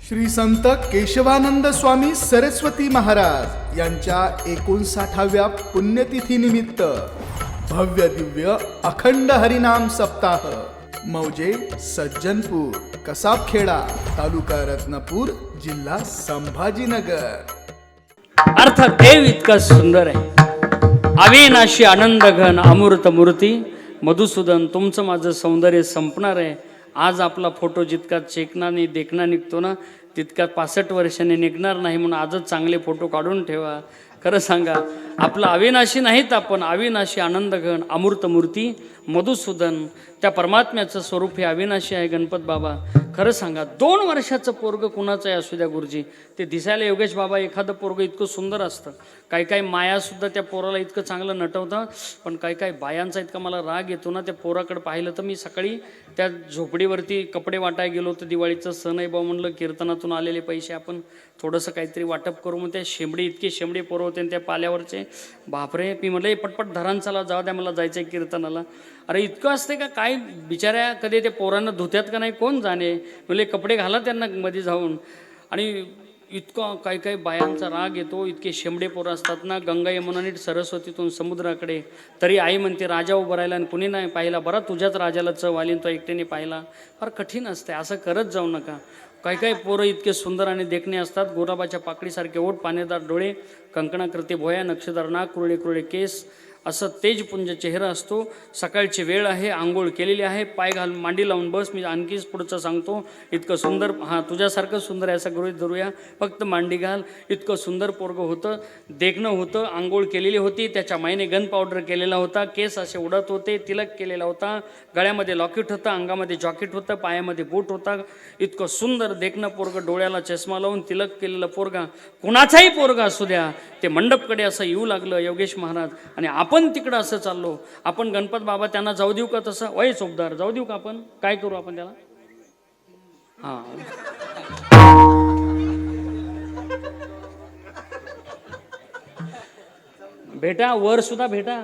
श्री संत केशवानंद स्वामी सरस्वती महाराज यांच्या 59व्या पुण्यतिथी निमित्त भव्य दिव्य अखंड हरिनाम सप्ताह मौजे सज्जनपूर कसाबखेडा तालुका रत्नापूर जिल्हा संभाजीनगर। अर्थात देव इतका सुंदर आहे, अविनाशी आनंद घन अमूर्त मूर्ती मधुसूदन। तुमचं माझं सौंदर्य संपणार आहे। आज आपला फोटो जितका चेकनाने देखना निघतो ना, तितका 65 वर्षांनी निघणार नाही, म्हणून आजच चांगले फोटो काढून ठेवा। खरं सांगा, आपला अविनाशी नाहीत आपण, अविनाशी आनंद घन अमूर्त मूर्ती मधुसूदन। त्या परमात्म्याचं स्वरूप हे अविनाशी आहे गणपत बाबा। खरं सांगा, 2 वर्षाचं पोरग कुणाचं आहे असू द्या गुरुजी, ते दिसायला योगेश बाबा एखादं पोरग इतकं सुंदर असतं। काही मायासुद्धा त्या पोराला इतकं चांगलं नटवतं, पण काही बायांचा इतका मला राग येतो ना, त्या पोराकडे पाहिलं तर। मी सकाळी त्या झोपडीवरती कपडे वाटायला गेलो होतो, दिवाळीचं सण आहे बा, म्हणलं कीर्तनातून आलेले पैसे आपण थोडंसं काहीतरी वाटप करू। मग त्या इतके शेंबडे पोरं होते त्या पाल्यावरचे, बापरे। मी म्हटलं पटपट धरान चला, जाऊ द्या, मला जायचं आहे कीर्तनाला। अरे इतकं असते का काय बिचाऱ्या, कधी ते पोरांना धुत्यात का नाही कोण जाणे। म्हणजे कपडे घाला त्यांना मध्ये जाऊन। आणि इतकं काही बायांचा राग येतो, इतके शेंबडे पोरं असतात ना। गंगा यमुना नीट सरस्वतीतून समुद्राकडे, तरी आई म्हणते राजा उभं राहिला आणि कुणी नाही पाहिला, बरा तुझ्याच राजाला चव आली तो एकट्याने पाहिला। फार कठीण असते, असं करत जाऊ नका। काही पोरं इतके सुंदर आणि देखणे असतात, गुलाबाच्या पाकळीसारखे ओठ, पानेदार डोळे, कंकणाकृती भोया, नक्षदार नाक, कुरळे कुरळे केस, असं तेजपुंज चेहरा असतो। सकाळची वेळ आहे, आंघोळ केलेली आहे, पाय घाल मांडी लावून बस। मी आणखीच पुढचं सांगतो, इतकं सुंदर, हां तुझ्यासारखं सुंदर आहे असं गृहीत धरूया, फक्त मांडी घाल। इतकं सुंदर पोरगं होतं, देखणं होतं, आंघोळ केलेली होती, त्याच्या मायने गन पावडर केलेला होता, केस असे उडत होते, तिलक केलेला होता, गळ्यामध्ये लॉकेट होतं, अंगामध्ये जॉकेट होतं, पायामध्ये बूट होता। इतकं सुंदर देखणं पोरगं, डोळ्याला चष्मा लावून तिलक केलेलं पोरगा, कुणाचाही पोरगा असू द्या, ते मंडपकडे असं येऊ लागलं योगेश महाराज। आणि आपण तिकडं असं चाललो, आपण गणपत बाबा त्यांना जाऊ देऊ का तसं? वय चोपदार जाऊ देऊ का? आपण काय करू आपण त्याला? हां भेटा, वर सुद्धा भेटा,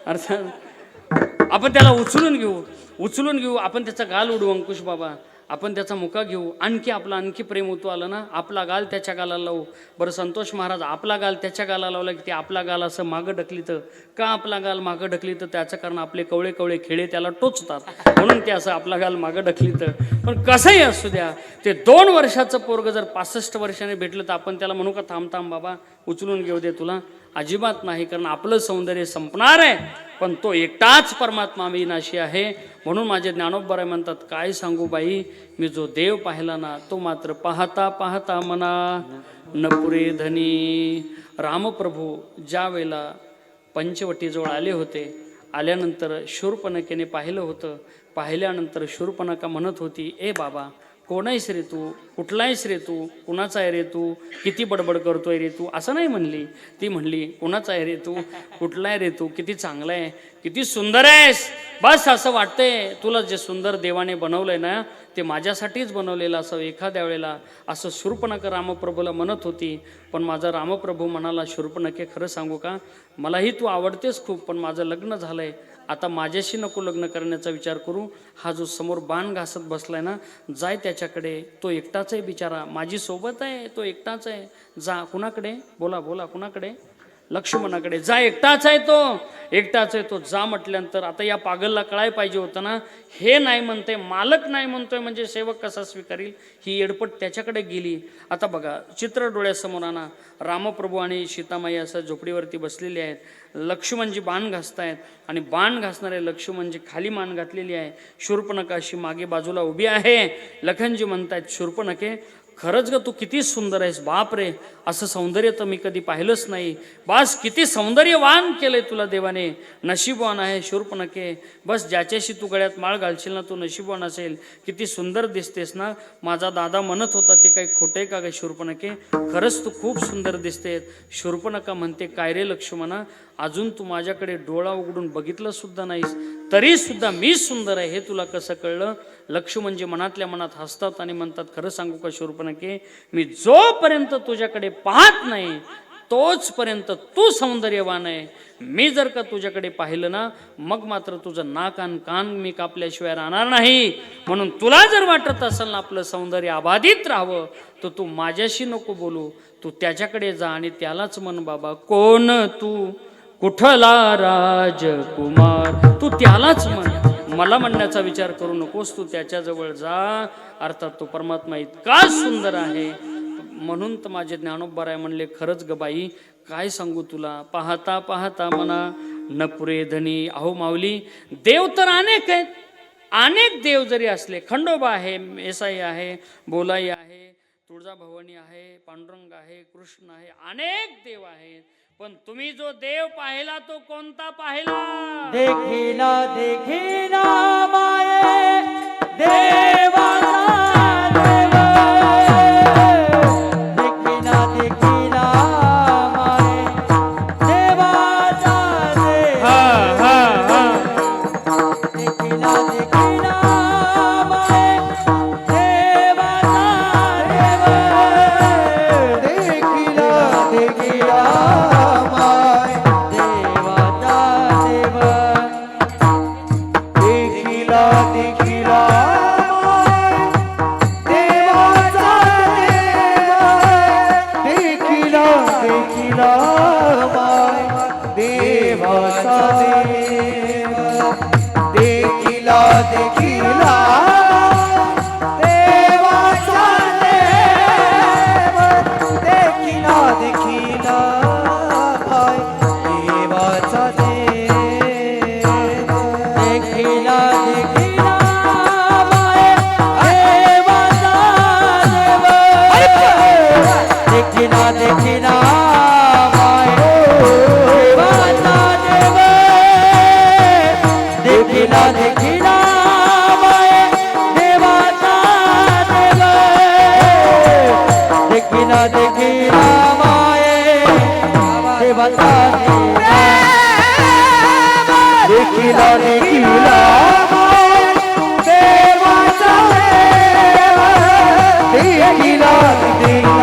अर्थात आपण त्याला उचलून घेऊ, आपण त्याचा गाल उडवू अंकुश बाबा, आपण त्याचा मुका घेऊ, आणखी प्रेम उतू आलं ना, आपला गाल त्याच्या गालाला लावू। बरं संतोष महाराज, आपला गाल त्याच्या गाला लावला की ते आपला गाल असं मागं ढकलीतं का? आपला गाल मागं ढकलीतं त्याचं कारण आपले कवळे खेळे त्याला टोचतात, म्हणून ते असं आपला गाल मागं ढकलीतं। पण कसंही असू द्या, ते 2 वर्षाचं पोरग जर 65 वर्षाने भेटलं तर आपण त्याला म्हणू का थांब बाबा उचलून घेऊ दे तुला? अजिबात नाही, कारण आपलं सौंदर्य संपणार आहे, पण तो एकटाच परमात्मा अविनाशी आहे। म्हणून माझे ज्ञानोबराय म्हणतात, काय सांगू बाई, मी जो देव पाहिला ना, तो मात्र पाहता पाहता मना न पुरे धनी। रामप्रभू ज्या वेळेला पंचवटीजवळ आले होते, आल्यानंतर शूर्पणखेने पाहिलं होतं, पाहिल्यानंतर शूर्पणखा म्हणत होती, ए बाबा कोण आहेस रे तू, कुठला आहेस रे तू, कुणाचा आहे रे तू, किती बडबड करतोय रे तू, असं नाही म्हणली ती, म्हणली कुणाचा आहे रे तू, कुठला आहे रे तू, किती चांगला आहे, किती सुंदर आहेस। बस असं वाटतंय तुला जे सुंदर देवाने बनवलंय ना, ते माझ्यासाठीच बनवलेलं असं एखाद्या वेळेला, असं शूर्पणखा रामप्रभूला म्हणत होती। पण माझा रामप्रभू म्हणाला, शूर्पणखे खरं सांगू का, मलाही तू आवडतेस खूप, पण माझं लग्न झालंय, आता माझ्याशी नको लग्न करण्याचा विचार करू। हा जो समोर बाण घासत बसलाय ना, जाय त्याच्याकडे, तो एकटाच आहे बिचारा, माझी सोबत आहे, तो एकटाच आहे, जा। कुणाकडे? बोला कुणाकडे? लक्ष्मणाकडे जा, एकटाच आहे तो, जा म्हटल्यानंतर आता या पागलला कळाय पाहिजे होतं ना, हे नाही म्हणते, मालक नाही म्हणतोय म्हणजे सेवक कसा स्वीकारील, ही एडपट त्याच्याकडे गेली। आता बघा चित्र डोळ्यासमोर आणा, रामप्रभू आणि सीतामाई असं झोपडीवरती बसलेले आहेत, लक्ष्मणजी बाण घासतायत आणि बाण घासणारे लक्ष्मणजी खाली मान घातलेली आहे, शूर्पणखा अशी मागे बाजूला उभी आहे। लखनजी म्हणतायत, शूर्पणखे खरंच ग तू किती सुंदर आहेस, बाप रे, असं सौंदर्य तर मी कधी पाहिलंच नाही, बस किती सौंदर्यवान केलंय तुला देवाने, नशीबवान आहे शूर्पणखे, बस ज्याच्याशी तू गळ्यात माळ घालशील ना तो नशीबवान असेल, किती सुंदर दिसतेस ना। माझा दादा म्हणत होता ते काही खोटे का ग शूर्पणखे, खरंच तू खूप सुंदर दिसतेस। शूर्पणखा म्हणते, काय रे लक्ष्मणा, अजून तू माझ्याकडे डोळा उघडून बघितलं सुद्धा नाहीस, तरी सुद्धा मी सुंदर आहे हे तुला कसं कळलं? लक्ष्मणजी मनातल्या मनात हसतात आणि म्हणतात, खरं सांगू का शूर्पणखे, मी जोपर्यंत तुझ्याकडे पाहत नाही तोचपर्यंत तू सौंदर्यवान आहे. मी जर का तुझ्याकडे पाहिलं ना, मग मात्र तुझं नाक आणि कान मी कापल्याशिवाय राहणार नाही. म्हणून तुला जर वाटत असेल ना आपलं सौंदर्य अबाधित राहावं, तर तू माझ्याशी नको बोलू, तू त्याच्याकडे जा आणि त्यालाच म्हण, बाबा कोण तू, कुठला राजकुमार, तू त्यालाच म्हण. मला म्हणण्याचा विचार करू नकोस, तू त्याच्याजवळ जा. अर्थात तो परमात्मा इतका सुंदर आहे. म्हणून तर माझे ज्ञानोबराय म्हणले, खरंच ग बाई काय सांगू तुला, पाहता पाहता मना न पुरे धनी. अहो माऊली, देव तर अनेक आहेत. अनेक देव जरी असले, खंडोबा आहे, मेसाई आहे, बोलाई आहे, तुळजाभवानी आहे, पांडुरंग आहे, कृष्ण आहे, अनेक देव आहेत. पण तुम्ही जो देव पाहिला तो कोणता पाहिला? देखिला देखिला माये देवाचा देव, देखिला देखिला माये देवाचा देव, देखिला देखिला माये देवाचा देव, देखिला देखिला माये देवाचा देव, देखिला देखिला देवाचा देव, देखिला देखिला देवाचा देव, देखिला देखिला देवाचा देव, देखिला देखिला देवाचा देव, देखिला देखिला देवाचा देव, देखिला देखिला देवाचा देव, देखिला देखिला देवाचा देव, देखिला देखिला देवाचा देव, देखिला देखिला देवाचा देव, देखिला देखिला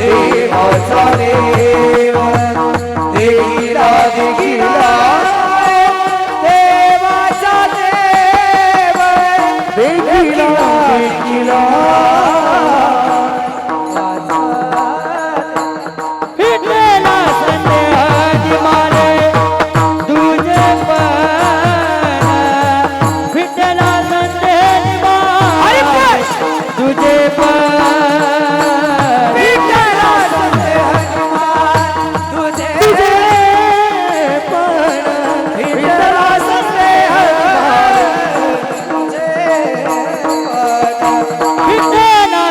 देवाचा देव, देखिला देखिला देवाचा देव, देखिला देखिला फिटलेला संदेहाची मारे तुझे पण, फिटलेला संदेहाची मारे तुझे पण, फिटलेला संदेहाची मारे तुझे पण, फिटलेला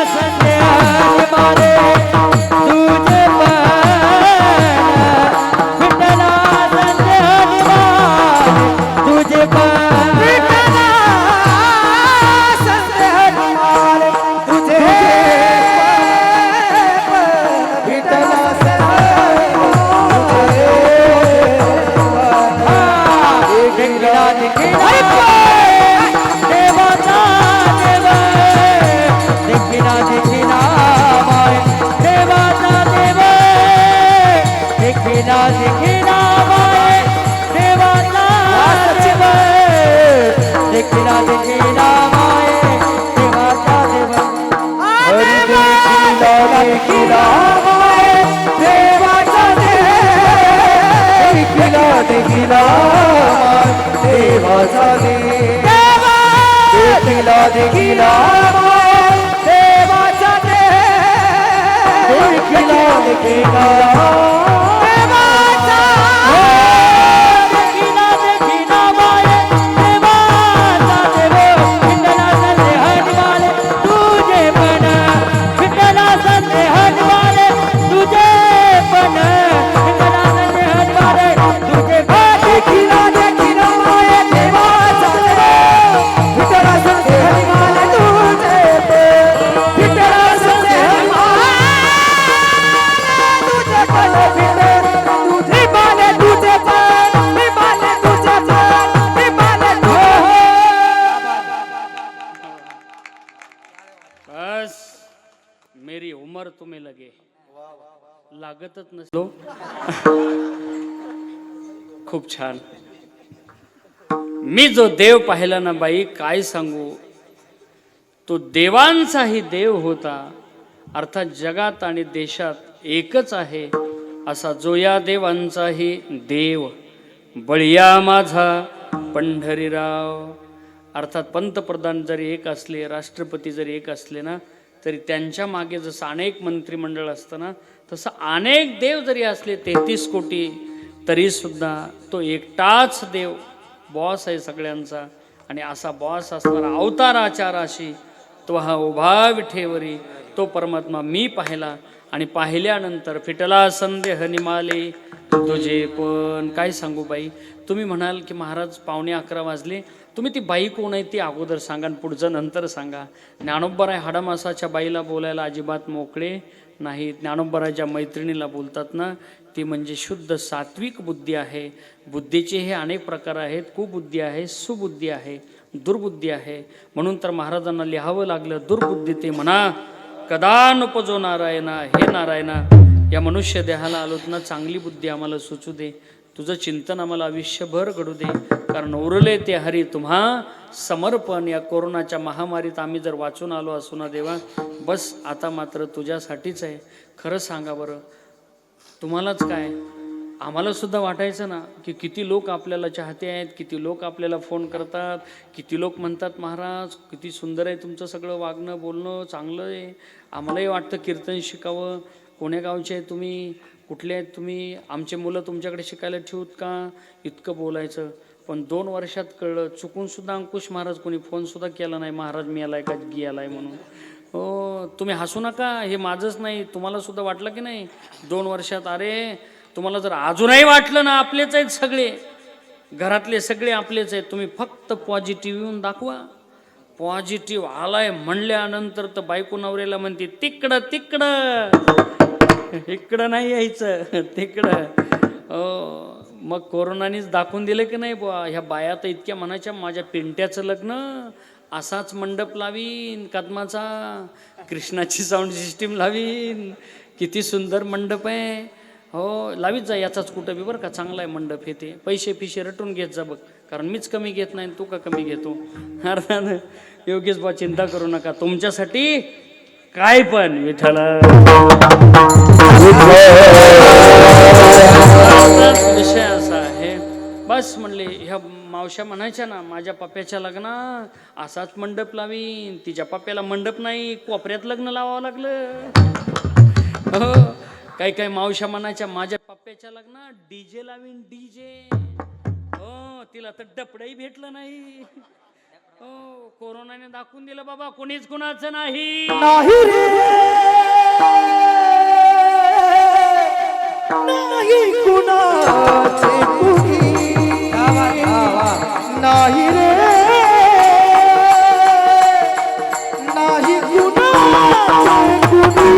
संदेहाची मारे तुझे पण, फिटलेला संदेहाची मारे तुझे पण, फिटलेला देखिला देखिला देवाचा देव, देखिला देखिला देवाचा देव, देखिला देखिला देवाचा देव, देखिला देखिला देवाचा देव, हरी देखिला देखिला देवाचा देव, देखिला देखिला देवाचा देव, देखिला देखिला देवाचा देव, देखिला देखिला देवाचा, देखिला देखिला देवाचा देव, फिटला संदेहाची मारे तुझे पण, फिटला संदेहाची मारे तुझे पण, फिटला संदेहाची मारे तुझे पण, देखिला देखिला देवाचा देव, फिटला संदेहाची मारे तुझे पण, फिटला संदेहाची मारे तुझे पण, तुझे माने तुझे पण, मी माने तुझे पण, मी माने तुझे बस मेरी उम्र तुम्हें लगे. लागतच नसलो. खूप छान. मी जो देव पाहिला ना बाई, काय सांगू, तो देवांचाही देव होता. अर्थात जगात आणि देशात एकच आहे असा जो या देवांचाही देव, बळीया माझा पंढरीराव. अर्थात पंतप्रधान जरी एक असले, राष्ट्रपती जरी एक असले ना, तरी त्यांच्या मागे जसं अनेक मंत्रिमंडळ असतं ना, तसं अनेक देव जरी असले 33 कोटी, तरी सुद्धा तो एकटाच देव बॉस आहे सगळ्यांचा. आणि असा बॉस असणारा अवताराचाराशी तो हा उभा विठेवरी तो परमात्मा मी पाहिला. आणि पाहिल्यानंतर फिटला संदेह निमाले तुझे पण. काय सांगू बाई, तुम्ही म्हणाल की महाराज 11:15 वाजले, तुम्ही ती बाई कोण आहे ती अगोदर सांगा आणि पुढचं नंतर सांगा. ज्ञानोबराय हाडामासाच्या बाईला बोलायला अजिबात मोकळे नाही. ज्ञानोबराच्या मैत्रिणीला बोलतात ना, ती म्हणजे शुद्ध सात्विक बुद्धी आहे. बुद्धीचे हे अनेक प्रकार आहेत. कुबुद्धी आहे, सुबुद्धी आहे, दुर्बुद्धी आहे. म्हणून तर महाराजांना लिहावं लागलं, दुर्बुद्धी ते म्हणा कदा नपजो नारायणा. हे नारायणा, या मनुष्य देहाला आलोत ना, चांगली बुद्धी आम्हाला सुचू दे, तुझं चिंतन आम्हाला आयुष्यभर घडू दे, कारण उरले ते हरी तुम्हा समर्पण. या कोरोनाच्या महामारीत आम्ही जर वाचून आलो असू ना देवा, बस आता मात्र तुझ्यासाठीच आहे. खरं सांगा बरं, तुम्हालाच काय, आम्हाला सुद्धा वाटायचं ना की किती लोक आपल्याला चाहते आहेत, किती लोक आपल्याला फोन करतात, किती लोक म्हणतात महाराज किती सुंदर आहे तुमचं सगळं वागणं बोलणं, चांगलं आहे. आम्हालाही वाटतं कीर्तन शिकावं. कोण्या गावचे आहे तुम्ही, कुठले आहेत तुम्ही, आमचे मुलं तुमच्याकडे शिकायला ठेवूत का, इतकं बोलायचं. पण 2 वर्षात कळलं, चुकून सुद्धा अंकुश महाराज कोणी फोन सुद्धा केला नाही, महाराज मी आलाय का गेलाय म्हणून. हो, तुम्ही हसू नका, हे माझंच नाही, तुम्हाला सुद्धा वाटलं की नाही 2 वर्षात. अरे तुम्हाला जर अजूनही वाटलं ना आपलेच आहेत सगळे, घरातले सगळे आपलेच आहेत, तुम्ही फक्त पॉझिटिव्ह येऊन दाखवा. पॉझिटिव्ह आलाय म्हणल्यानंतर तर बायको नवऱ्याला म्हणते तिकडं तिकडं, इकडं नाही यायचं, तिकडं. मग कोरोनानीच दाखवून दिलं की नाही बुवा. ह्या बाया तर इतक्या म्हणायच्या, माझ्या पिंट्याचं लग्न असाच मंडप लावीन कदमाचा, कृष्णाची साऊंड सिस्टीम लावीन, किती सुंदर मंडप आहे. हो, लावीत जा याचाच कुठं बी बरं का, चांगला आहे मंडप हे. ते पैसे फिशे रटून घेत जा बघ, कारण मीच कमी घेत नाही, तू का कमी घेतो. अर्थानं योगेश बा चिंता करू नका, तुमच्यासाठी काय पण विठ्ठल. विषय असा आहे, बस म्हणले ह्या मावश्या म्हणायच्या ना, माझ्या पप्प्याच्या लग्ना असाच मंडप लावीन. तिच्या पप्प्याला मंडप नाही, कोपऱ्यात लग्न लावावं लागलं. हो, काही काही मावश्या म्हणायच्या, माझ्या पप्प्याच्या लग्नात डीजे लावीन, डीजे. हो, तिला तर डपडही भेटलं नाही. हो, कोरोनाने दाखवून दिलं बाबा कोणीच कुणाचं नाही. नाही रे, नाही कुणाचे कुणी, नाही रे, नाही कुणाचे कुणी,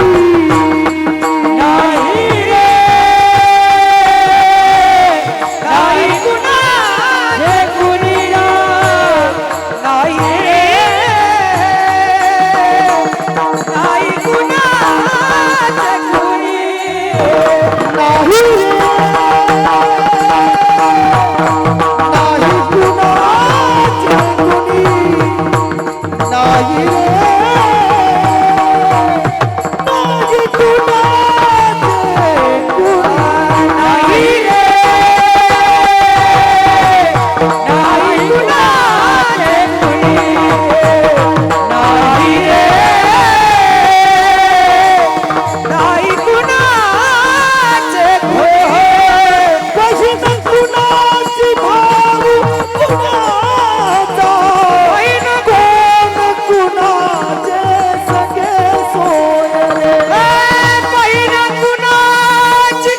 नाही रे, नाही कुणाचे कुणी, नाही रे, नाही कुणाचे कुणी, नाही रे, नाही कुणाचे कुणी, नाही रे, नाही कुणाचे कुणी, नाही रे, नाही कुणाचे कुणी, नाही रे, नाही कुणाचे कुणी. कशी तर कुणाची भाऊ कुणाचा, कोण कुणाचे सगळे सोय रे, बहीण कुणाची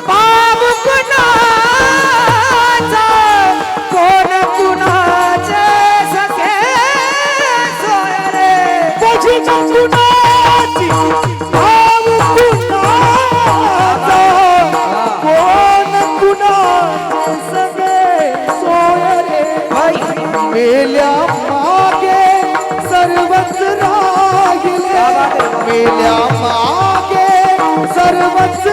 भाऊ कुणाचा, कोण कुणाचे सगळे सोय रे, कशी तर कुणाची भाऊ कुणाचा, कोण कुणाचे सगळे सोय रे. मेल्या मागे सर्वच राहिले, मेल्या मागे सर्वच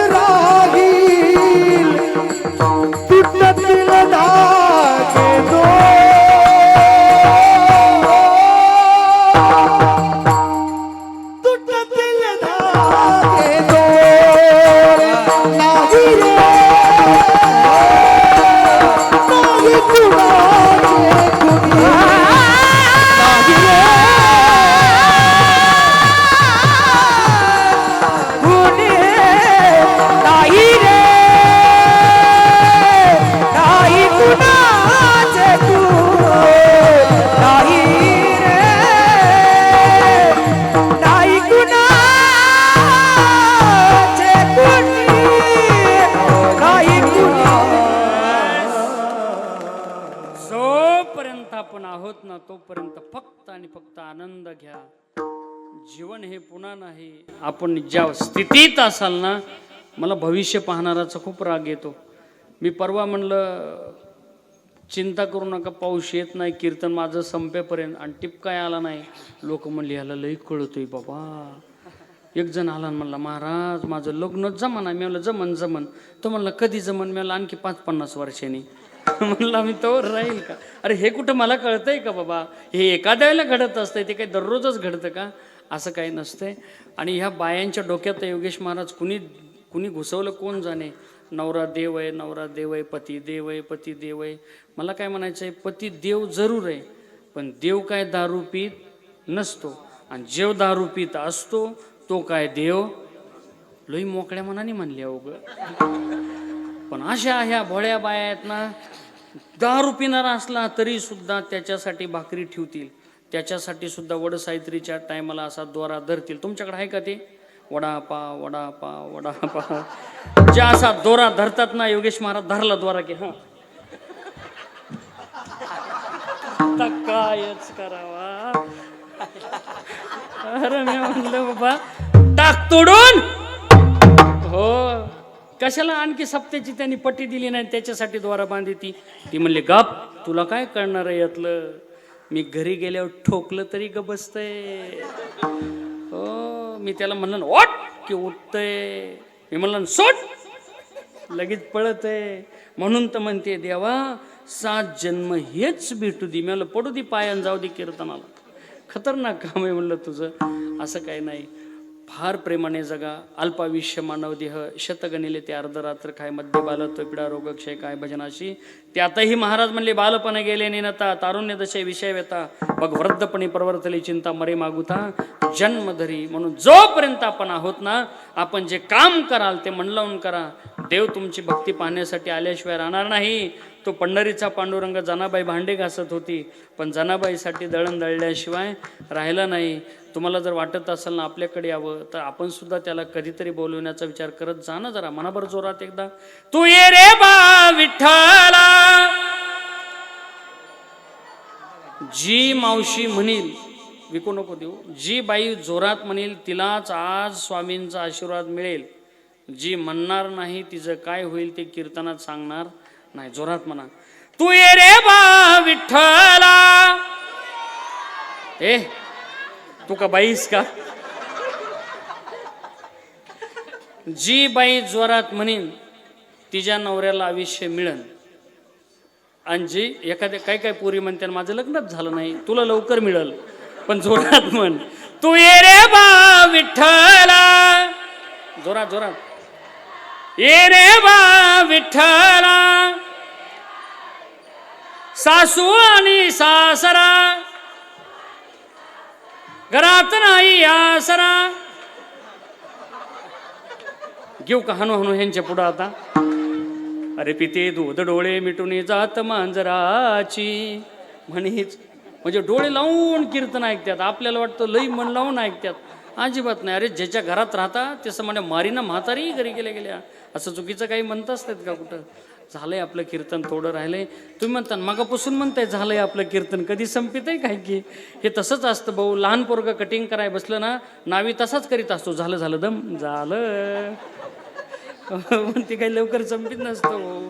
तोपर्यंत फक्त आणि फक्त आनंद घ्या. जीवन हे पुन्हा नाही. आपण ज्या स्थितीत असाल ना, मला भविष्य पाहणाराचा खूप राग येतो. मी परवा म्हणलं चिंता करू नका, पाऊस येत नाही, कीर्तन माझं संपेपर्यंत, आणि टिपकाय आला नाही. लोक म्हणले ह्याला लई कळतोय बाबा. एक जण आला आणि म्हणला महाराज माझं लग्न जमन. मी म्हणलं जमन जमन. तो म्हणला कधी जमन? मी म्हणलं आणखी 50-50 वर्षांनी. म्हणला मी तो राहील का? अरे हे कुठं मला कळतंय का बाबा? हे एखाद्या वेळेला घडत असतंय, ते काही दररोजच घडतं का? असं काही नसतंय. आणि ह्या बायांच्या डोक्यात योगेश महाराज कुणी घुसवलं कोण जाणे. नवरा देव आहे, नवरा देव आहे, पती देव आहे, पती देव आहे. मला काय म्हणायचं आहे, पती देव जरूर आहे, पण देव काय दारू पीत नसतो, आणि जेव दारू पीत असतो तो काय देव. लई मोकळ्या मनाने म्हणले अवघं. पण अशा ह्या भोळ्या बाया आहेत ना, दारू पिणारा असला तरी सुद्धा त्याच्यासाठी भाकरी ठेवतील, त्याच्यासाठी सुद्धा वडसावित्रीच्या टायमाला असा द्वारा धरतील. तुमच्याकडे आहे का ते? वडापाव वडापाव वडापाव ज्या असा दोरा धरतात ना, योगेश महाराज धरला द्वारा की हा कायच करावा. अरे मी म्हणलं बाबा टाक तोडून. हो, कशाला आणखी सप्त्याची त्यांनी पट्टी दिली नाही, त्याच्यासाठी द्वारा बांधली ती म्हणले गप, तुला काय कळणार आहे यातलं? मी घरी गेल्यावर ठोकलं तरी ग बसतंय. हो, मी त्याला म्हणलं ओट की उठतंय, मी म्हणलं सोट लगेच पळतंय. म्हणून तर म्हणते देवा 7 जन्म हेच भेटू दे. मी म्हणलं पडू दे पायान, जाऊ दे कीर्तनाला. खतरनाक काम आहे म्हणलं तुझं. असं काही नाही. फार प्रेमाने जगा. अल्पायुष्य मानव देह शतगणिले ते अर्धरात्र काय, मध्य बालत्व पीडा रोगक्षय काय भजनाशी. त्यातही महाराज म्हणले बालपणे गेले नेनता, तारुण्य दशे विषय व्यता, बघ वृद्धपणी प्रवर्तली चिंता मरे मागुता जन्मधरी. म्हणून जोपर्यंत आपण आहोत ना, आपण जे काम कराल ते मन लावून करा. देव तुमची भक्ती पाहण्यासाठी आल्याशिवाय राहणार नाही. तो पंढरीचा पांडुरंग जनाबाई भांडे घासत होती, पण जनाबाईसाठी दळण दळल्याशिवाय राहिला नाही. तुम्हाला जर वाटत असेल ना आपल्याकडे यावं, तर आपण सुद्धा त्याला कधीतरी बोलवण्याचा विचार करत जा ना जरा. मनाभर जोरात एकदा तू ये रे बा विठ्ठला. जी मावशी म्हणील, विकू नको देऊ, जी बाई जोरात म्हणेल तिलाच आज स्वामींचा आशीर्वाद मिळेल. जी म्हणणार नाही तिचं काय होईल ते कीर्तनात सांगणार नाही. जोरात म्हणा तू ये रे बा विठ्ठला. ए तू का बाईस का? जी बाई जोरात म्हणेन तिच्या नवऱ्याला आयुष्य मिळन. आणि जी एखाद्या काय काय पोरी म्हणते माझं लग्नच झालं नाही, तुला लवकर मिळल, पण जोरात म्हण तू ये रे बा विठ्ठला. जोरात जोरात ये रे बा विठ्ठला. सासू आणि सासरा घरात नाही आसरा. घेऊ का हनु हनु ह्यांच्या पुढं आता. अरे पिते दूध डोळे मिटून जात मांजराची म्हणीच. म्हणजे डोळे लावून कीर्तन ऐकतात. आपल्याला वाटतं लई मन लावून ऐकतात, अजिबात नाही. अरे ज्याच्या घरात राहता त्याचं म्हणजे मारीना म्हातारी घरी गेल्या असं चुकीचं काही म्हणत असतात का कुठं? झालंय आपलं कीर्तन, थोडं राहिलंय. तुम्ही म्हणता मागापासून म्हणताय झालंय आपलं कीर्तन, कधी संपित आहे काय की? हे तसंच असतं भाऊ. लहान पोरगं कटिंग कराय बसलं ना, नावी तसाच करीत असतो, झालं झालं दम झालं. ते काही लवकर संपित नसतं.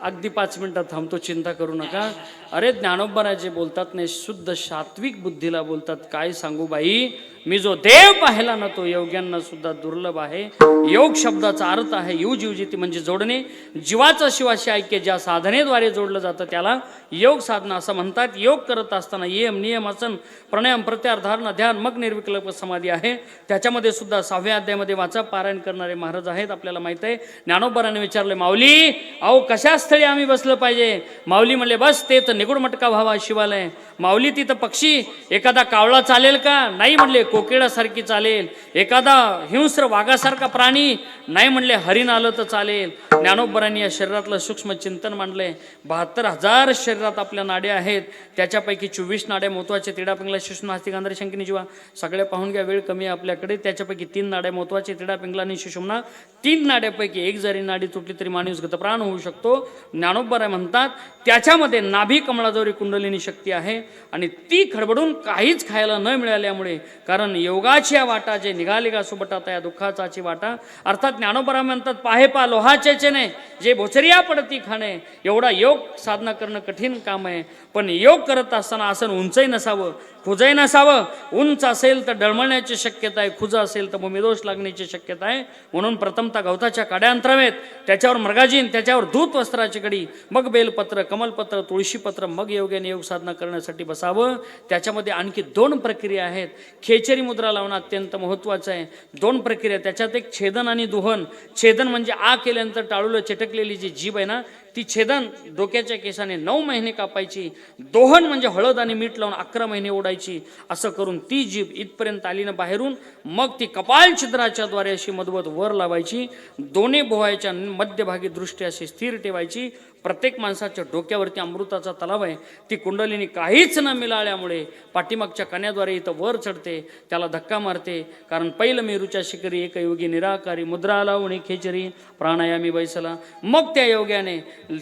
अगदी 5 मिनिटात थांबतो, चिंता करू नका. अरे ज्ञानोबराजे बोलतात नाही, शुद्ध सात्विक बुद्धीला बोलतात. काय सांगू बाई, मी जो देव पाहिला ना तो योग्यांना सुद्धा दुर्लभ आहे. योग शब्दाचा अर्थ आहे यू जीवजिती, म्हणजे जोडणे. जीवाचं शिवाशी ऐक्य ज्या साधनेद्वारे जोडलं जातं त्याला योग साधना असं म्हणतात. योग करत असताना यम नियम आसन प्राणायाम प्रत्याहार धारणा ध्यान मग निर्विकल्प समाधी आहे. त्याच्यामध्ये सुद्धा 6व्या अध्यायामध्ये वाचा पारायण करणारे महाराज आहेत, आपल्याला माहित आहे. ज्ञानोबराने विचारले माऊली अहो कशा स्थळी आम्ही बसलं पाहिजे? माऊली म्हणले बस ते तर निगुड मटका व्हावा शिवालय. माऊली तिथं पक्षी एखादा कावळा चालेल का? नाही म्हणले कोकिळासारखी चालेल. एखादा हिंस्र वाघासारखा प्राणी? नाही म्हणले हरिण आलं तर चालेल. ज्ञानोबरांनी या शरीरातलं सूक्ष्म चिंतन मांडलंय. 72,000 शरीरात आपल्या नाड्या आहेत, त्याच्यापैकी 24 नाड्या महत्वाचे. तिडा पिंगला शिशुना हस्तिकांद्र शंकिनी जीवा सगळ्या पाहून घ्या, वेळ कमी आपल्याकडे. त्याच्यापैकी 3 नाड्या महत्वाचे, तिडा पिंगला आणि शिशुमना. 3 नाड्यापैकी एक जरी नाडी तुटली तरी माणूस गत प्राण होऊ शकतो. ज्ञानोबराय म्हणतात त्याच्यामध्ये नाभी कमळाजवळी कुंडलिनी शक्ती आहे आणि ती खडबडून काहीच खायला न मिळाल्यामुळे, कारण योगाची या वाटा जे निघाले का सुबटात या दुःखाचाची वाटा, अर्थात ज्ञानोबराय म्हणतात पाहे पा लोहाचे चेने जे भोचरिया पडती खाणे. एवढा योग साधना करणं कठीण काम आहे, पण योग करत असताना आसन उंचही नसावं, खुजही नसावं. उंच असेल तर डळमळण्याची शक्यता आहे, खुज असेल तर भूमिदोष लागण्याची शक्यता आहे. म्हणून प्रथमतः गवताच्या काड्या अंतरावेत, त्याच्यावर मृगाजीन, त्याच्यावर धूत वस्त्राची कडी, मग बेलपत्र, कमलपत्र, तुळशीपत्र, मग योग्याने योग साधना करण्यासाठी बसावं. त्याच्यामध्ये आणखी 2 प्रक्रिया आहेत. खेचरी मुद्रा लावणं अत्यंत महत्त्वाचं आहे. 2 प्रक्रिया, त्याच्यात एक छेदन आणि दुहन. छेदन म्हणजे आ केल्यानंतर टाळूला चिटकलेली जी जीभ आहे ना, ती छेदन डोक्याच्या केसाने 9 महिने कापायची. दोहन म्हणजे हळद आणि मीठ लावून 11 महिने ओढायची. असं करून ती जीभ इथपर्यंत आली ना बाहेरून, मग ती कपाल छिद्राच्या द्वारे अशी मधवत वर लावायची. दोन्ही भुवयाच्या मध्यभागी दृष्टी अशी स्थिर ठेवायची. प्रत्येक माणसाच्या डोक्यावरती अमृताचा तलाव आहे. ती कुंडलिनी काहीच न मिळाल्यामुळे पाठीमागच्या कण्याद्वारे इथं वर चढते, त्याला धक्का मारते. कारण पहिलं मेरूच्या शिखरी एकयोगी निराकारी मुद्रा लावणे खेचरी प्राणायामी बैसला. मग त्या योग्याने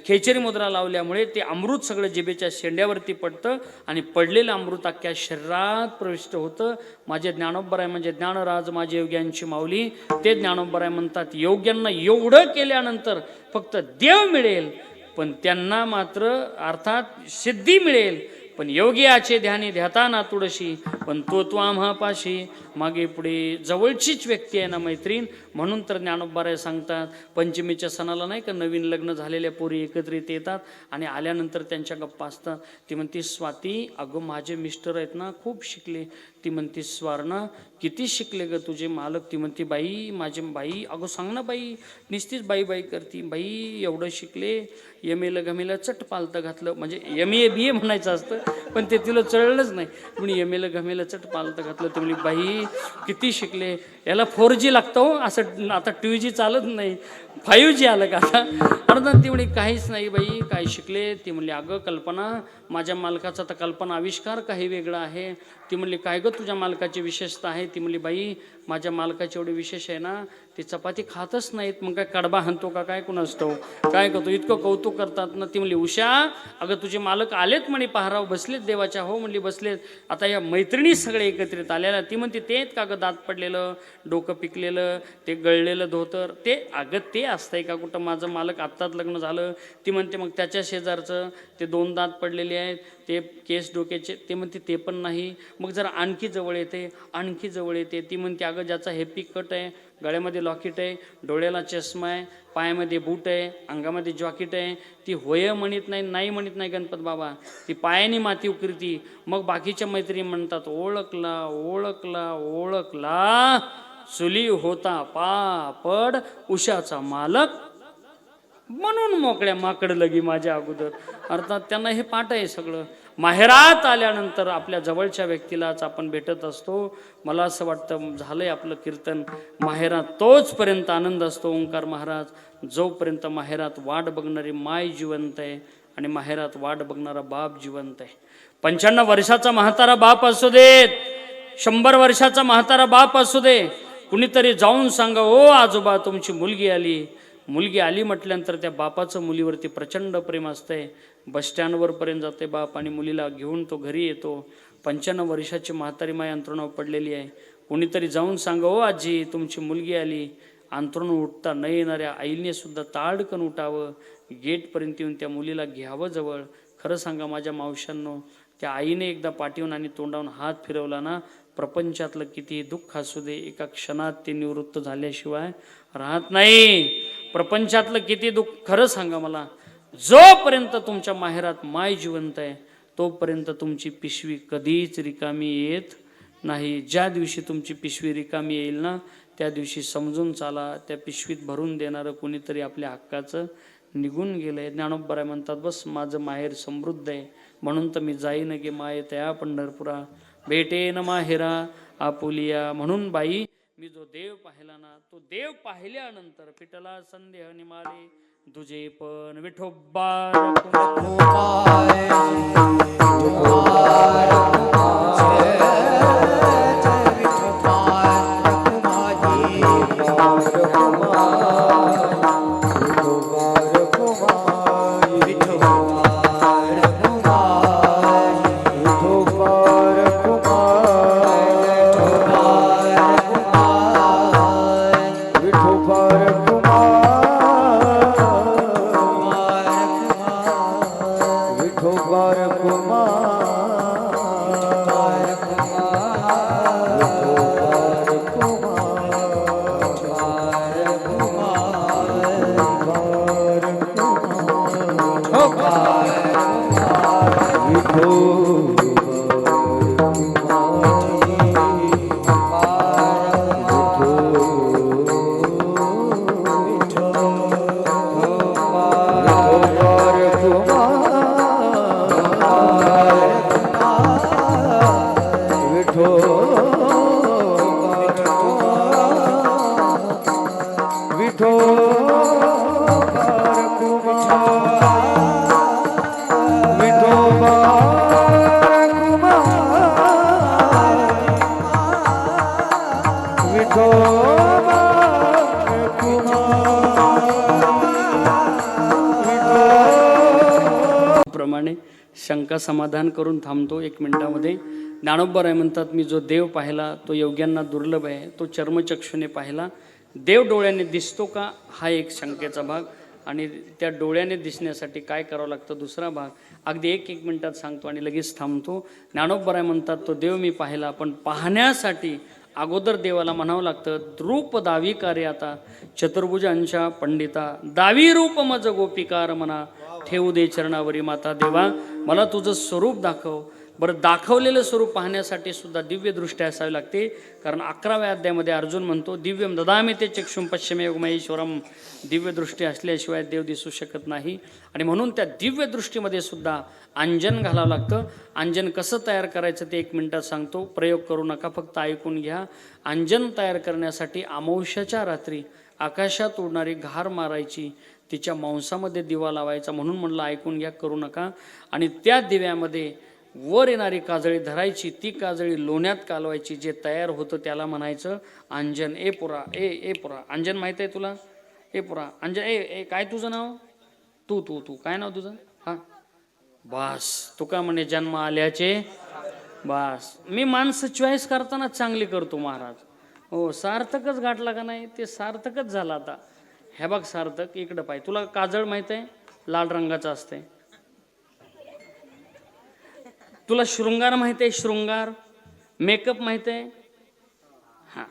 खेचरी मुद्रा लावल्यामुळे ते अमृत सगळं जिभेच्या शेंड्यावरती पडतं आणि पडलेलं अमृत अख्ख्या शरीरात प्रविष्ट होतं. माझे ज्ञानोबराय म्हणजे ज्ञानराज, माझे योग्यांची माऊली. ते ज्ञानोबराय म्हणतात योग्यांना एवढं केल्यानंतर फक्त देव मिळेल, पण त्यांना मात्र अर्थात सिद्धी मिळेल. पण योगियाचे ध्यानी ध्याता ना तुळशी, पण तो आम्हा पाशी. मागे पुढे जवळचीच व्यक्ती आहे ना मैत्रीण. म्हणून तर ज्ञानोबराय सांगतात पंचमीच्या सणाला नाही का नवीन लग्न झालेल्या पोरी एकत्रित येतात आणि आल्यानंतर त्यांच्या गप्पा असतात. ती म्हणती स्वाती, अगं माझे मिस्टर आहेत ना खूप शिकले. ती म्हणती स्वारणा किती शिकले ग तुझे मालक? ती म्हणती बाई माझे बाई, अगं सांग ना बाई, नुसतीच बाई बाई करती. बाई एवढं शिकले, एम गमेला चट पालतं घातलं, म्हणजे BA म्हणायचं असतं पण ते तिला चळलंच नाही. पण एम गमेला चट पालतं घातलं. ती म्हणली बाई किती शिकले, याला 4G लागतं हो, असं आता 2G चालत नाही, 5G आलं का आता? अर्थात ती म्हणे काहीच नाही बाई, काय शिकले? ती म्हणली अगं कल्पना, माझ्या मालकाचा तर कल्पना आविष्कार काही वेगळा आहे. ती म्हणली काय गं तुझ्या मालकाची विशेषता आहे? ती म्हणली बाई माझ्या मालकाची एवढी विशेष आहे ना, ती चपाती खातच नाहीत. मग काय कडबा हाणतो का काय कुणास ठाऊक, काय करतो, इतकं कौतुक करतात ना. ती म्हणली उषा, अगं तुझे मालक आलेत म्हणे पहाराव, बसलेत देवाच्या. हो म्हणली बसलेत. आता या मैत्रिणी सगळे एकत्रित आलेल्या. ती म्हणते ते का गं दात पडलेलं, डोकं पिकलेलं, ते गळलेलं धोतर, ते अगं ते असतंय का कुठं? माझं मालक आत्ताच लग्न झालं. ती म्हणते मग त्याच्या शेजारचं ते 2 दात पडलेले आहेत, ते केस डोक्याचे, ते म्हणते ते पण नाही. मग जरा आणखी जवळ येते, आणखी जवळ येते. ती म्हणते अगं ज्याचा हेपी कट आहे, गळ्यामध्ये लॉकेट आहे, डोळ्याला चष्मा आहे, पायामध्ये बूट आहे, अंगामध्ये जॉकेट आहे. ती होय म्हणत नाही, नाही म्हणत नाही गणपत बाबा, ती पायाने माती उकरती. मग बाकीच्या मैत्रिणी म्हणतात ओळखला ओळखला ओळखला, चुली होता पापड उषाचा मालक, म्हणून मोकळ्या माकड लगी माझ्या अगोदर. अर्थात त्यांना हे पाठ आहे सगळं. माहेरात आल्यानंतर आपल्या जवळच्या व्यक्तीलाच आपण भेटत असतो. मला असं वाटतं झालंय आपलं कीर्तन. माहेरात तोचपर्यंत आनंद असतो ओंकार महाराज, जोपर्यंत माहेरात वाट बघणारी माय जिवंत आहे आणि माहेरात वाट बघणारा बाप जिवंत आहे. 95 वर्षाचा म्हातारा बाप असू देत, 100 वर्षाचा म्हातारा बाप असू दे, कुणीतरी जाऊन सांगा ओ आजोबा तुमची मुलगी आली. मुलगी आली म्हटल्यानंतर त्या बापाचं मुलीवरती प्रचंड प्रेम असतंय. बसस्टँडवर पर्यंत जाते बाप आणि मुलीला घेऊन तो घरी येतो. 95 वर्षाची म्हातारी माय अंथरुणावर पडलेली आहे. कोणीतरी जाऊन सांगा ओ आजी तुमची मुलगी आली. अंथरुण उठता न येणाऱ्या आईने सुद्धा ताडकन उठावं, गेटपर्यंत येऊन त्या मुलीला घ्यावं जवळ. खरं सांगा माझ्या मावशांनो, त्या आईने एकदा पाठीवून आणि तोंडावून हात फिरवला ना, प्रपंचातलं किती दुःख असू दे एका क्षणात ते निवृत्त झाल्याशिवाय राहत नाही. प्रपंचातलं किती दुःख, खरं सांगा मला, जोपर्यंत तुमच्या माहेरात माय जिवंत आहे तोपर्यंत तुमची पिशवी कधीच रिकामी येत नाही. ज्या दिवशी तुमची पिशवी रिकामी येईल ना, त्या दिवशी समजून चाला त्या पिशवीत भरून देणारं कोणीतरी आपल्या हक्काचं निघून गेलंय. ज्ञानोबराय म्हणतात बस माझं माहेर समृद्ध आहे, म्हणून तर मी जाईन गे माये त्या पंढरपुरा, भेटेन माहेरा आपुलिया. म्हणून बाई मी जो देव पाहिला ना, तो देव पाहिल्यानंतर पिटला संदेह निमाले, तुझे पण विठोबा विठोबा प्रमाणे शंका समाधान करून थांबतो 1 मिनिटामध्ये. ज्ञानोबा म्हणतात, मी जो देव पाहिला तो योग्यांना दुर्लभ आहे. तो चर्मचक्षुने पाहिला. देव डोळ्याने दिसतो का, हा एक शंकेचा भाग. आणि त्या डोळ्याने दिसण्यासाठी काय करावं लागतं, दुसरा भाग. अगदी 1 मिनिटात सांगतो आणि लगेच थांबतो. ज्ञानोबा म्हणतात, तो देव मी पाहिला, पण पाहण्यासाठी अगोदर देवाला म्हणावं लागतं, रूप दावी कार्य आता चतुर्भुजांच्या पंडिता दावी रूप मज गोपिकार म्हणा, ठेवू दे चरणावरी माता. देवा मला तुझं स्वरूप दाखव. बरं, दाखवलेलं स्वरूप पाहण्यासाठी सुद्धा दिव्य दृष्टी असावी लागते. कारण 11व्या अध्यायामध्ये अर्जुन म्हणतो, दिव्यम ददामी ते चक्षुम पश्चिमे महेश्वरम. दिव्य दृष्टी असल्याशिवाय देव दिसू शकत नाही. आणि म्हणून त्या दिव्य दृष्टीमध्ये सुद्धा अंजन घालावं लागतं. अंजन कसं तयार करायचं ते 1 मिनिटात सांगतो. प्रयोग करू नका, फक्त ऐकून घ्या. अंजन तयार करण्यासाठी अमावस्याच्या रात्री आकाशात उडणारी घार मारायची, तिच्या मांसामध्ये दिवा लावायचा. म्हणून म्हणलं ऐकून घ्या, करू नका. आणि त्या दिव्यामध्ये वर येणारी काजळी धरायची, ती काजळी लोण्यात कालवायची. जे तयार होतं त्याला म्हणायचं अंजन. ए पुरा, ए पुरा. अंजन माहीत आहे तुला? ए पुरा अंजन. ए काय तुझं नाव? तू काय नाव तुझं? हां, बास. तू का म्हणे जन्म आल्याचे बास. मी माणसं चॉईस करताना चांगली करतो महाराज. हो, सार्थकच गाठला का नाही, ते सार्थकच झालं. आता हे बघ सार्थक, इकडं पाय. तुला काजळ माहीत आहे? लाल रंगाचं असते. तुला शृंगार माहिती आहे? शृंगार मेकअप माहिती आहे? हां,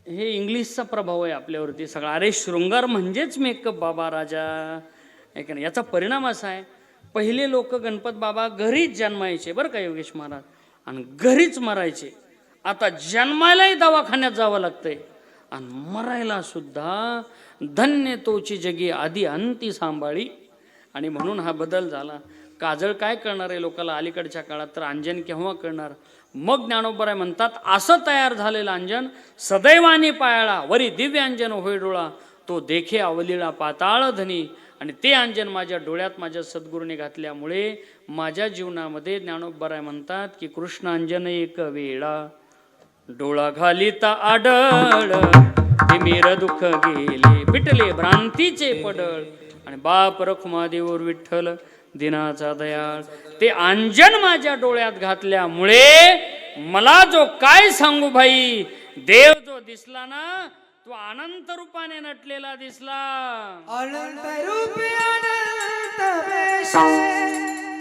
हे इंग्लिशचा प्रभाव आहे आपल्यावरती सगळा. अरे शृंगार म्हणजेच मेकअप बाबा राजा, आहे का नाही? याचा परिणाम असा आहे, पहिले लोक गणपत बाबा घरीच जन्मायचे बरं का योगेश महाराज, आणि घरीच मरायचे. आता जन्मायलाही दवाखान्यात जावं लागतंय आणि मरायला सुद्धा धन्य तोची जगी आधी अंती सांभाळी. आणि म्हणून हा बदल झाला. काजळ काय करणार आहे लोकांना अलीकडच्या काळात, तर अंजन केव्हा करणार? मग ज्ञानोबराय म्हणतात, असं तयार झालेलं अंजन सदैवाने पायाळा, वरी दिव्य अंजन होय डोळा, तो देखे अवलिळा पाताळ धनी. आणि ते अंजन माझ्या डोळ्यात माझ्या सद्गुरूने घातल्यामुळे माझ्या जीवनामध्ये ज्ञानोबराय म्हणतात की कृष्ण अंजन एक वेळा डोळा घालिता आडळ, ते मीर दुःख गेले पिटले भ्रांतीचे पडळ. आणि बाप रखुमादेवर विठ्ठल दिनाचा दयाळ. ते अंजन माझ्या डोळ्यात घातल्यामुळे मला जो काय सांगू भाई, देव जो दिसला ना, तो अनंत रूपाने नटलेला दिसला. अनंत रूपी अनंत वेश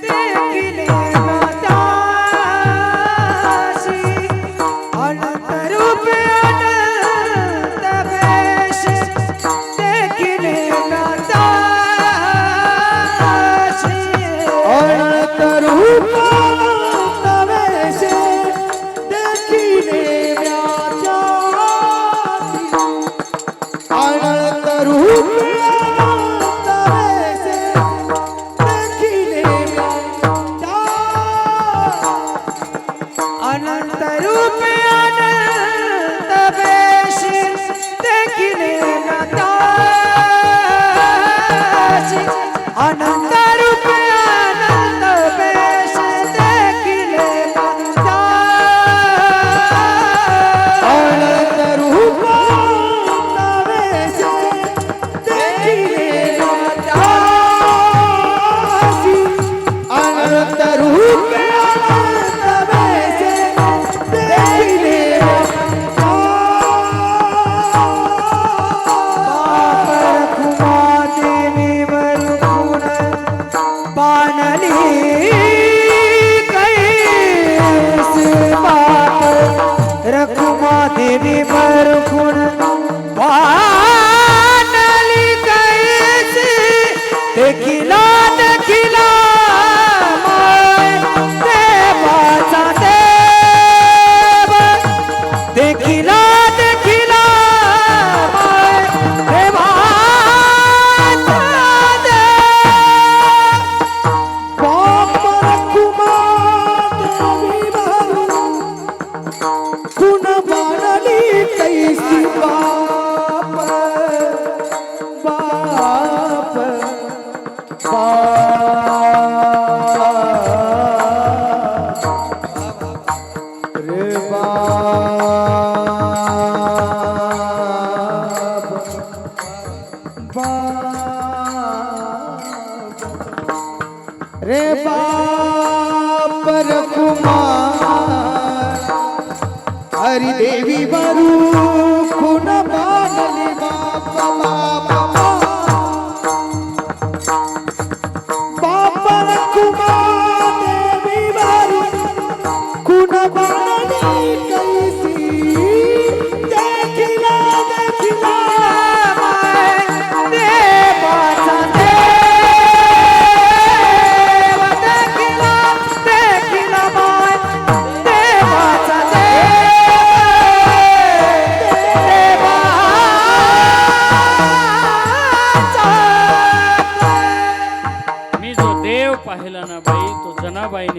देखिले माताशी, अनंत रूपी अनंत वेश देखिले माताशी, अनंत रूप अनंत वेश देखिले अनंत रूप अनंत वेश देखिले अनंत रूप अनंत वेश देखिले अनंत रूप अनंत वेश देखिले अनंत रूप अनंत रूप अनंत वेश देखिले देवी वरुण पानली कैस बाप रखुमा देवी वरुण पानली कैस देखिला देखिला देवाचा देव देखिला देखिला देवाचा देव बाप रखुमा देवी वरुण कुण बाणली कैसी बाप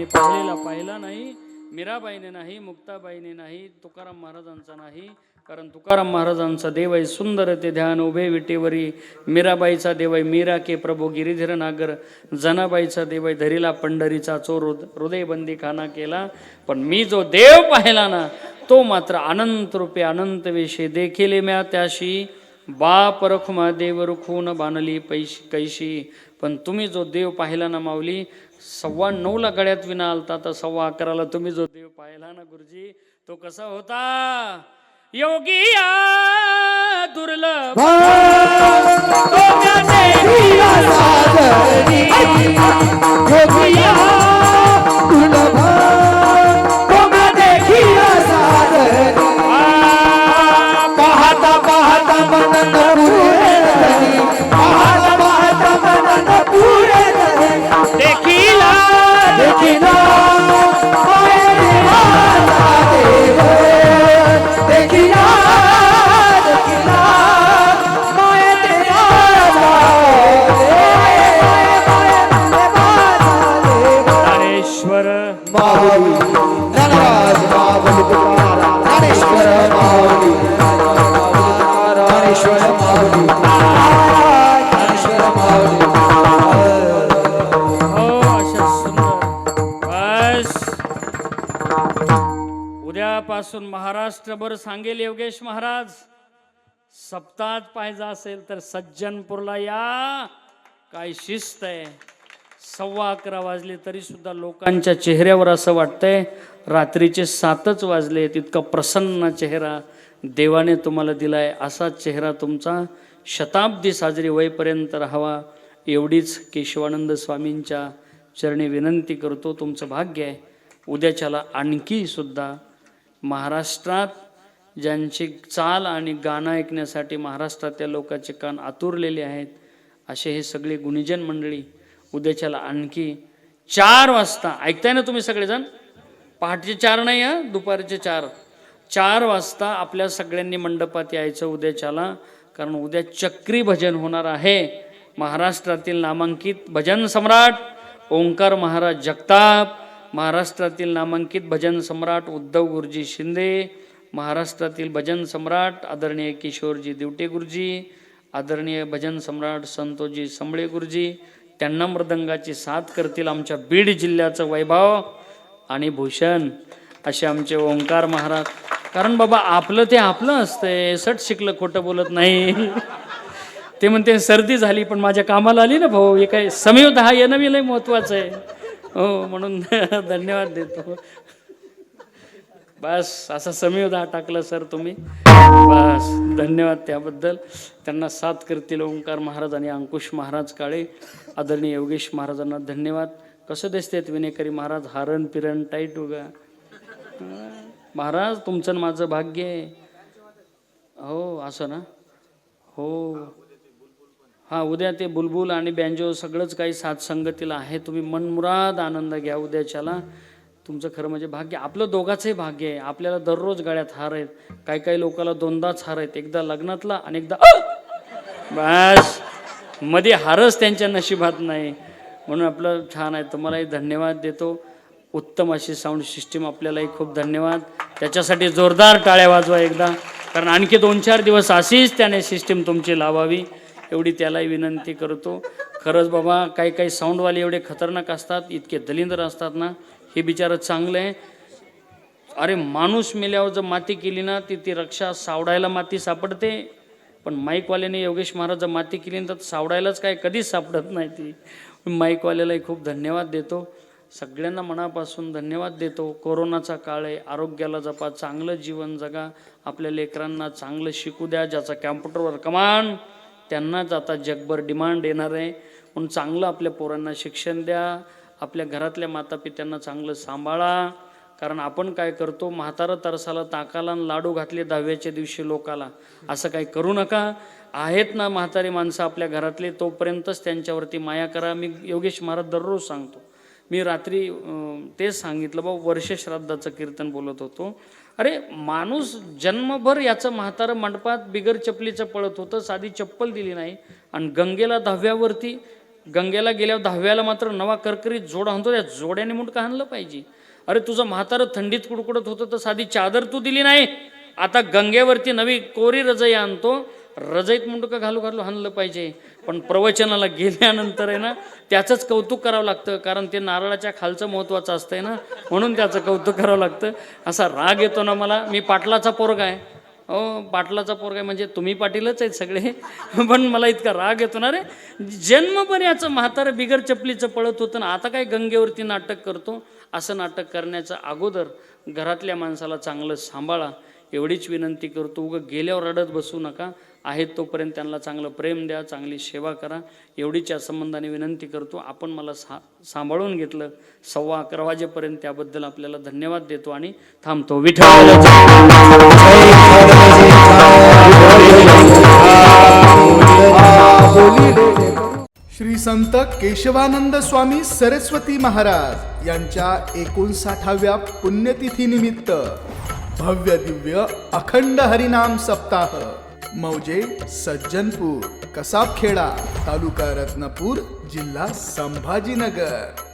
आबाईने पाहिलेला पाहिला नाही, मीराबाईने नाही, मुक्ताबाईने नाही, तुकाराम महाराजांचा नाही. कारण तुकाराम महाराजांचा देव आहे सुंदर ते ध्यान उभे विटेवरी. मीराबाईचा देव आहे मीरा के प्रभू गिरिधर नागर. जनाबाईचा देव आहे धरीला पंढरीचा चोर हृदयबंदी खाना केला. पण मी जो देव पाहिला ना तो मात्र अनंत रूपे अनंत वेशे देखिले म्या त्याशी. बाप रखुमा देव रुखून बाणली पैशी कैशी. पण तुम्ही जो देव पाहिला ना माऊली 9:15 गळ्यात विना आलता तर 11:15 तुम्ही जो देव पाहिला ना गुरुजी तो कसा होता. योगिया दुर्लभ पाहता पाहता मन पुरे देखीला देखिला देखिला ज्ञानेश्वर माऊली ज्ञानराज माऊली ज्ञानेश्वर माऊली ज्ञानेश्वर माऊली ज्ञानेश्वर माऊली. हो अशा सुंदर. बस उद्यापासून महाराष्ट्रभर सांगेल योगेश महाराज. सप्ताहात पाहिजे असेल तर सज्जनपूरला या. काय शिस्त आहे. 11:15 वाजले तरी सुद्धा लोकांच्या चेहऱ्यावर असं वाटतंय रात्रीचे 7च वाजले. इतका प्रसन्न चेहरा देवाने तुम्हाला दिलाय. असा चेहरा तुमचा शताब्दी साजरी होईपर्यंत राहावा एवढीच केशवानंद स्वामींच्या चरणी विनंती करतो. तुमचं भाग्य आहे. उद्याच्याला आणखी सुद्धा महाराष्ट्रात ज्यांची चाल आणि गाणं ऐकण्यासाठी महाराष्ट्रातल्या लोकांचे कान आतुरलेले आहेत असे हे सगळे गुणीजन मंडळी उद्याच्याला आणखी 4 वाजता ऐकताय ना तुम्ही सगळेजण. पहाटेचे 4 नाही हा, दुपारचे 4 वाजता आपल्या सगळ्यांनी मंडपात यायचं उद्याच्याला. कारण उद्या चक्री भजन होणार आहे. महाराष्ट्रातील नामांकित भजन सम्राट ओंकार महाराज जगताप, महाराष्ट्रातील नामांकित भजन सम्राट उद्धव गुरुजी शिंदे, महाराष्ट्रातील भजन सम्राट आदरणीय किशोरजी दिवटे गुरुजी, आदरणीय भजन सम्राट संतोषजी संबळे गुरुजी. त्यांना मृदंगाची साथ करतील आमच्या बीड जिल्ह्याचं वैभव आणि भूषण असे आमचे ओंकार महाराज. कारण बाबा आपलं ते आपलं असतंय. सट शिकलं खोटं बोलत नाही. ते म्हणते सर्दी झाली पण माझ्या कामाला आली ना भाऊ. हे काय समीव हा येणं लय महत्वाचं आहे. हो म्हणून धन्यवाद देतो. बस असं समीव टाकलं सर तुम्ही. बस धन्यवाद त्याबद्दल. त्यांना साथ करतील ओंकार महाराज आणि अंकुश महाराज काळे. आदरणीय योगेश महाराजांना धन्यवाद. कसं दिसतेत विनेकरी महाराज. हारण पिरण टाईट उगा. महाराज तुमचं माझं भाग्य आहे. हो असं ना. हो हां उद्या ते बुलबुल आणि बँजो सगळंच काही साथ संगतीला आहे. तुम्ही मनमुराद आनंद घ्या उद्याच्याला. तुमचं खरं म्हणजे भाग्य. आपलं दोघांचंही भाग्य आहे. आपल्याला दररोज गळ्यात हार आहेत. काही लोकांना 2दाच हार आहेत. एकदा लग्नातला आणि एकदा बस मध्ये हारच त्यांच्या नशिबात नाही. म्हणून आपलं छान आहे. तुम्हालाही धन्यवाद देतो. उत्तम अशी साऊंड सिस्टीम आपल्यालाही खूप धन्यवाद. त्याच्यासाठी जोरदार टाळ्या वाजवा एकदा. कारण आणखी 2-4 दिवस अशीच त्याने सिस्टीम तुमची लावावी एवढी त्यालाही विनंती करतो. खरंच बाबा काही साऊंडवाले एवढे खतरनाक असतात. इतके दलिंदर असतात ना. हे बिचारं चांगलं आहे. अरे माणूस मेल्यावर जर माती केली ना ती रक्षा सावडायला माती सापडते. पण माईकवाल्याने योगेश महाराज जर माती केली तर सावडायलाच काय कधीच सापडत नाही ती. माईकवाल्यालाही खूप धन्यवाद देतो. सगळ्यांना मनापासून धन्यवाद देतो. कोरोनाचा काळ आहे. आरोग्याला जपा. चांगलं जीवन जगा. आपल्या लेकरांना चांगलं शिकू द्या. ज्याचा कॅम्प्युटरवर कमांड त्यांनाच आता जगभर डिमांड येणार आहे. म्हणून चांगलं आपल्या पोरांना शिक्षण द्या. आपल्या घरातल्या मातापित्यांना चांगलं सांभाळा. कारण आपण काय करतो म्हातारं तरसाला ताकाला लाडू घातले 10व्याच्या दिवशी लोकाला. असं काही करू नका. आहेत ना म्हातारी माणसं आपल्या घरातले तोपर्यंतच त्यांच्यावरती माया करा. मी योगेश महाराज दररोज सांगतो. मी रात्री तेच सांगितलं बाबा वर्ष श्राद्धाचं कीर्तन बोलत होतो. अरे माणूस जन्मभर याचं म्हातारं मंडपात बिगर चपलीचं पळत होतं. साधी चप्पल दिली नाही आणि गंगेला 10व्यावरती गंगेला गेल्यावर 10व्याला मात्र नवा करकरीत जोड आणतो, त्या जोड्याने मुंडकं हाणलं पाहिजे. अरे तुझं म्हातारं थंडीत कुडकुडत होतं तर साधी चादर तू दिली नाही, आता गंगेवरती नवी कोरी रजई आणतो, रजईत मुंडकं घालू हाणलं पाहिजे. पण प्रवचनाला गेल्यानंतर आहे ना त्याचंच कौतुक करावं लागतं, कारण ते नारळाच्या खालचं महत्त्वाचं असतंय ना, म्हणून त्याचं कौतुक करावं लागतं. असा राग येतो ना मला. मी पाटलाचा पोरगा आहे, पाटलाचा पोरगा आहे म्हणजे तुम्ही पाटीलच आहेत सगळे, पण मला इतका राग येतो ना रे. जन्मभर याचं म्हातारं बिगर चपलीचं पळत होतं ना, आता काय गंगेवरती नाटक करतो. असं नाटक करण्याचं अगोदर घरातल्या माणसाला चांगलं सांभाळा, एवढीच विनंती करतो. उगं गेल्यावर रडत बसू नका, आहेत तोपर्यंत त्यांना चांगलं प्रेम द्या, चांगली सेवा करा, एवढीच या संबंधाने विनंती करतो. आपण मला सांभाळून घेतलं 11:15 वाजेपर्यंत, त्याबद्दल आपल्याला धन्यवाद देतो आणि थांबतो. विठ्ठल श्री संत केशवानंद स्वामी सरस्वती महाराज यांच्या 59व्या पुण्यतिथी निमित्त भव्य दिव्य अखंड हरिनाम सप्ताह मौजे सज्जनपूर, कसाबखेडा, तालुका रत्नापूर, जिल्हा संभाजीनगर.